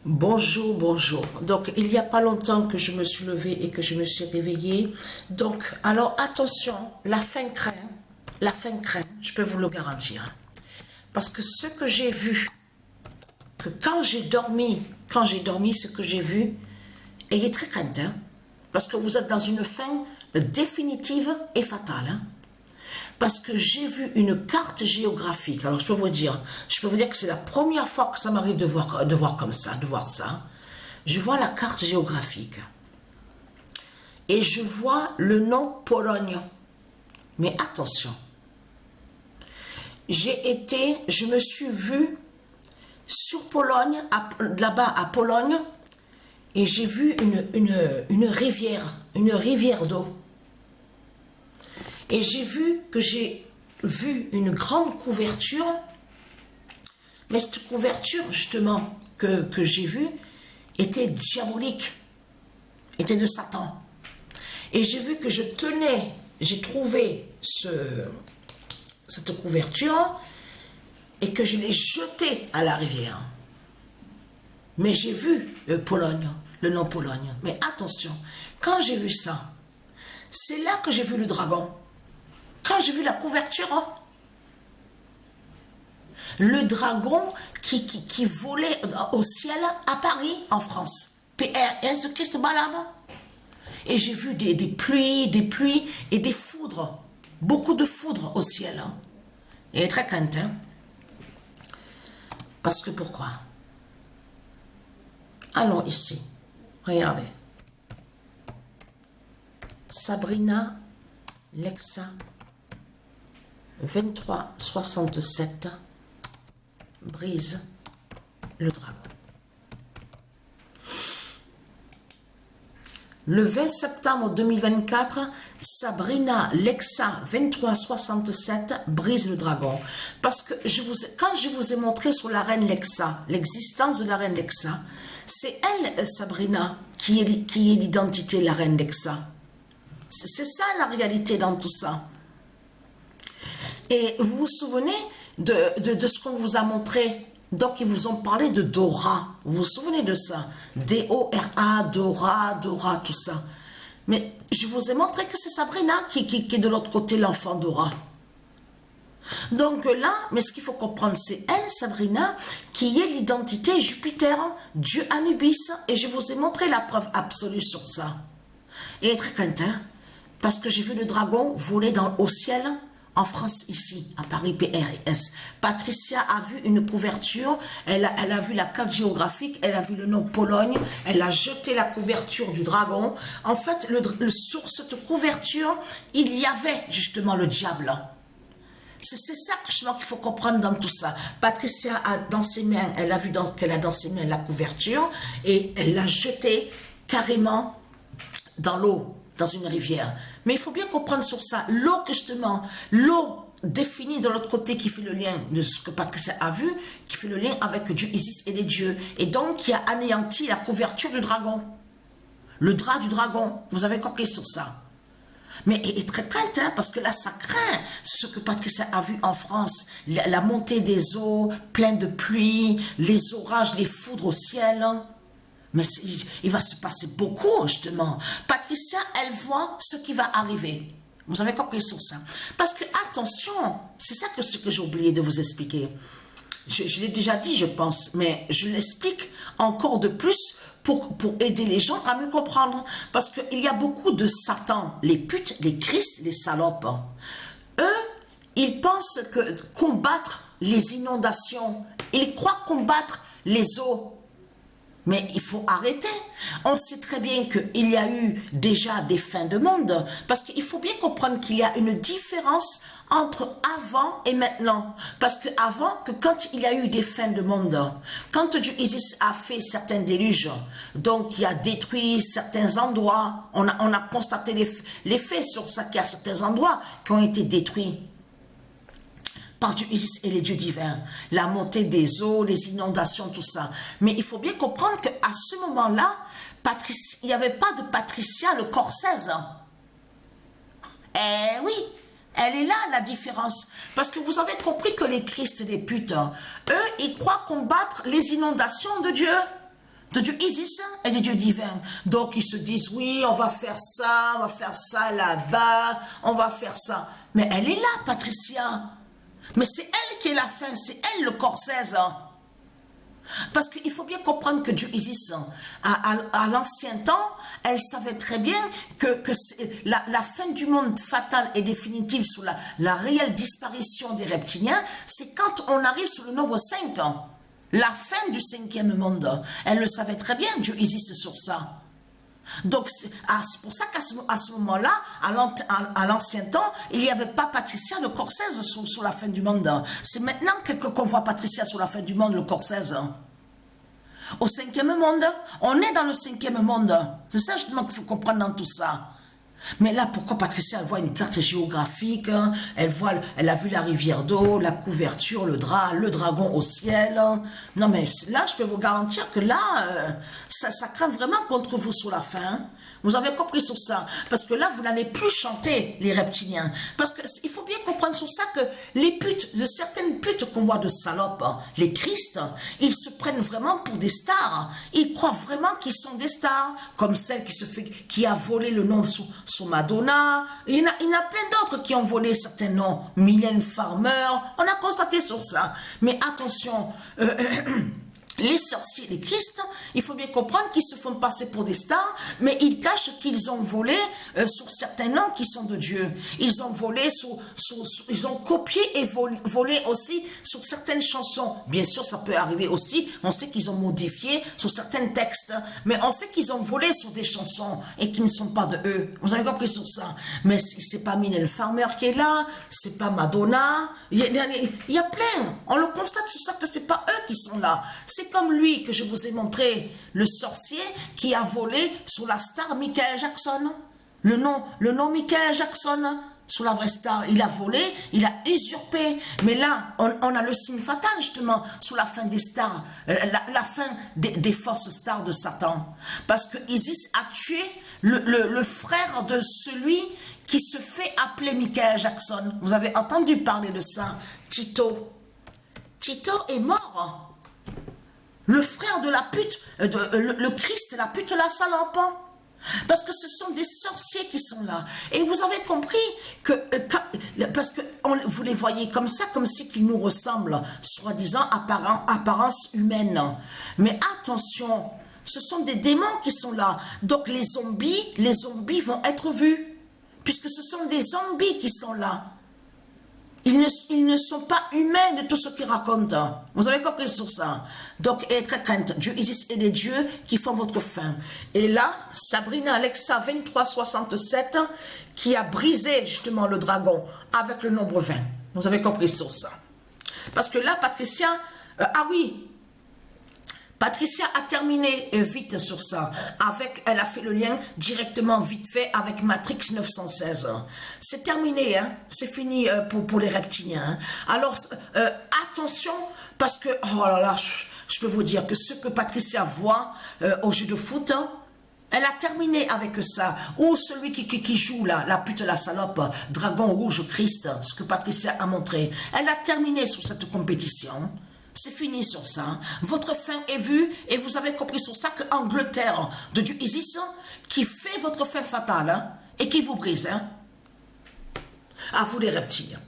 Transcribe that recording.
Bonjour, bonjour. Donc, il n'y a pas longtemps que je me suis levée et que je me suis réveillée. Donc, alors attention, la fin craint, je peux vous le garantir. Parce que ce que j'ai vu, que quand j'ai dormi, ce que j'ai vu, est très crainte, hein, parce que vous êtes dans une fin définitive et fatale, hein. Parce que j'ai vu une carte géographique. Alors je peux vous dire que c'est la première fois que ça m'arrive de voir comme ça, de voir ça. Je vois la carte géographique et je vois le nom Pologne. Mais attention, je me suis vue sur Pologne, là-bas à Pologne, et j'ai vu une rivière d'eau. Et j'ai vu une grande couverture, mais cette couverture, justement, que j'ai vue, était diabolique, était de Satan. Et j'ai vu que j'ai trouvé cette couverture, et que je l'ai jetée à la rivière. Mais j'ai vu Pologne, le nom Pologne. Mais attention, quand j'ai vu ça, c'est là que j'ai vu le dragon. Quand j'ai vu la couverture, hein, le dragon qui volait au ciel à Paris, en France. PRS de Christ Balab. Et j'ai vu des pluies et des foudres. Beaucoup de foudres au ciel. Hein. Et très crainte. Hein. Parce que pourquoi? Allons ici. Regardez. Sabrina Lexa 2367 brise le dragon. Le 20 septembre 2024, Sabrina Lexa 2367 brise le dragon. Parce que quand je vous ai montré sur la reine Lexa, l'existence de la reine Lexa, c'est elle, Sabrina, qui est l'identité de la reine Lexa. C'est ça la réalité dans tout ça. Et vous vous souvenez de ce qu'on vous a montré? Donc, ils vous ont parlé de Dora. Vous vous souvenez de ça? D-O-R-A, Dora, tout ça. Mais je vous ai montré que c'est Sabrina qui est de l'autre côté, l'enfant Dora. Donc là, mais ce qu'il faut comprendre, c'est elle, Sabrina, qui est l'identité Jupiter, Dieu Anubis. Et je vous ai montré la preuve absolue sur ça. Et très content, parce que j'ai vu le dragon voler au ciel, en France, ici, à Paris, PRS. Patricia a vu une couverture, elle a vu la carte géographique, elle a vu le nom Pologne, elle a jeté la couverture du dragon. En fait, sur cette couverture, il y avait justement le diable. C'est ça qu'il faut comprendre dans tout ça. Patricia a dans ses mains, elle a vu qu'elle a dans ses mains la couverture et elle l'a jetée carrément dans l'eau, dans une rivière. Mais il faut bien comprendre sur ça, l'eau justement, l'eau définie de l'autre côté qui fait le lien de ce que Patricia a vu, qui fait le lien avec Dieu Isis et les dieux, et donc qui a anéanti la couverture du dragon, le drap du dragon. Vous avez compris sur ça. Mais il est très crainte, hein, parce que là, ça craint ce que Patricia a vu en France, la montée des eaux, pleine de pluie, les orages, les foudres au ciel. Hein. Mais il va se passer beaucoup, justement. Patricia, elle voit ce qui va arriver. Vous avez compris sur ça. Parce que, attention, c'est ça ce que j'ai oublié de vous expliquer. Je l'ai déjà dit, je pense, mais je l'explique encore de plus pour aider les gens à mieux comprendre. Parce qu'il y a beaucoup de Satan, les putes, les Christ, les salopes. Eux, ils pensent que combattre les inondations, ils croient combattre les eaux. Mais il faut arrêter. On sait très bien qu'il y a eu déjà des fins de monde. Parce qu'il faut bien comprendre qu'il y a une différence entre avant et maintenant. Parce que avant, quand il y a eu des fins de monde, quand Dieu Isis a fait certains déluges, donc il a détruit certains endroits, on a constaté les faits sur ça, qu'il y a certains endroits qui ont été détruits par Dieu Isis et les dieux divins, la montée des eaux, les inondations, tout ça. Mais il faut bien comprendre qu'à ce moment-là, il n'y avait pas de Patricia le Corsaise. Eh oui, elle est là la différence. Parce que vous avez compris que les Christ, les putes, eux, ils croient combattre les inondations de Dieu. de Dieu Isis et des dieux divins. Donc ils se disent, oui, on va faire ça là-bas, on va faire ça. Mais elle est là, Patricia. Mais c'est elle qui est la fin, c'est elle le corps 16. Parce qu'il faut bien comprendre que Dieu Isis, à l'ancien temps, elle savait très bien que la fin du monde fatale et définitive sous la réelle disparition des reptiliens, c'est quand on arrive sur le nombre 5 ans. La fin du 5e monde. Elle le savait très bien, Dieu Isis, sur ça. Donc, c'est pour ça qu'à ce moment-là, à l'ancien temps, il n'y avait pas Patricia, le corps 16, sur la fin du monde. C'est maintenant qu'on voit Patricia sur la fin du monde, le corps 16. Au 5e monde, on est dans le 5e monde. C'est ça justement qu'il faut comprendre dans tout ça. Mais là, pourquoi Patricia, elle voit une carte géographique, elle a vu la rivière d'eau, la couverture, le dragon au ciel. Non mais là, je peux vous garantir que là, ça craint vraiment contre vous sur la fin. Vous avez compris sur ça. Parce que là, vous n'allez plus chanter les reptiliens. Parce qu'il faut bien comprendre sur ça que les putes, de certaines putes qu'on voit de salopes, les Christ, ils se prennent vraiment pour des stars. Ils croient vraiment qu'ils sont des stars. Comme celle qui a volé le nom sous Madonna. Il y en a plein d'autres qui ont volé certains noms. Mylène Farmer. On a constaté sur ça. Mais attention, les sorciers, les Christ, il faut bien comprendre qu'ils se font passer pour des stars, mais ils cachent qu'ils ont volé sur certains noms qui sont de Dieu. Ils ont volé ils ont copié et volé aussi sur certaines chansons. Bien sûr, ça peut arriver aussi. On sait qu'ils ont modifié sur certains textes, mais on sait qu'ils ont volé sur des chansons et qui ne sont pas de eux. Vous avez compris sur ça. Mais c'est pas Mylène Farmer qui est là, c'est pas Madonna. Il y a plein. On le constate sur ça que c'est pas eux qui sont là. C'est comme lui que je vous ai montré, le sorcier qui a volé sous la star Michael Jackson. Le nom Michael Jackson, sous la vraie star, il a volé, il a usurpé. Mais là, on a le signe fatal justement, sous la fin des stars, la fin des fausses stars de Satan. Parce que Isis a tué le frère de celui qui se fait appeler Michael Jackson. Vous avez entendu parler de ça, Tito. Tito est mort. Le frère de la pute, le Christ, la pute, la salope. Parce que ce sont des sorciers qui sont là. Et vous avez compris que, parce que vous les voyez comme ça, comme si qu'ils nous ressemblent, soi-disant apparence humaine. Mais attention, ce sont des démons qui sont là. Donc les zombies vont être vus. Puisque ce sont des zombies qui sont là. Ils ne sont pas humains de tout ce qu'ils racontent. Vous avez compris sur ça. Donc, être crainte. Dieu Isis et les dieux qui font votre fin. Et là, Sabrina Alexa 2367 qui a brisé justement le dragon avec le nombre 20. Vous avez compris sur ça. Parce que là, Patricia... ah oui, Patricia a terminé vite sur ça. Elle a fait le lien directement vite fait avec Matrix 916. C'est terminé, hein? C'est fini pour les reptiliens. Hein? Alors, attention, parce que, oh là là, je peux vous dire que ce que Patricia voit au jeu de foot, hein, elle a terminé avec ça. Ou celui qui joue là, la pute, la salope, Dragon Rouge Christ, ce que Patricia a montré. Elle a terminé sur cette compétition. C'est fini sur ça. Votre fin est vue et vous avez compris sur ça que Angleterre de Dieu Isis qui fait votre fin fatale hein, et qui vous brise. Hein. À vous les reptiles.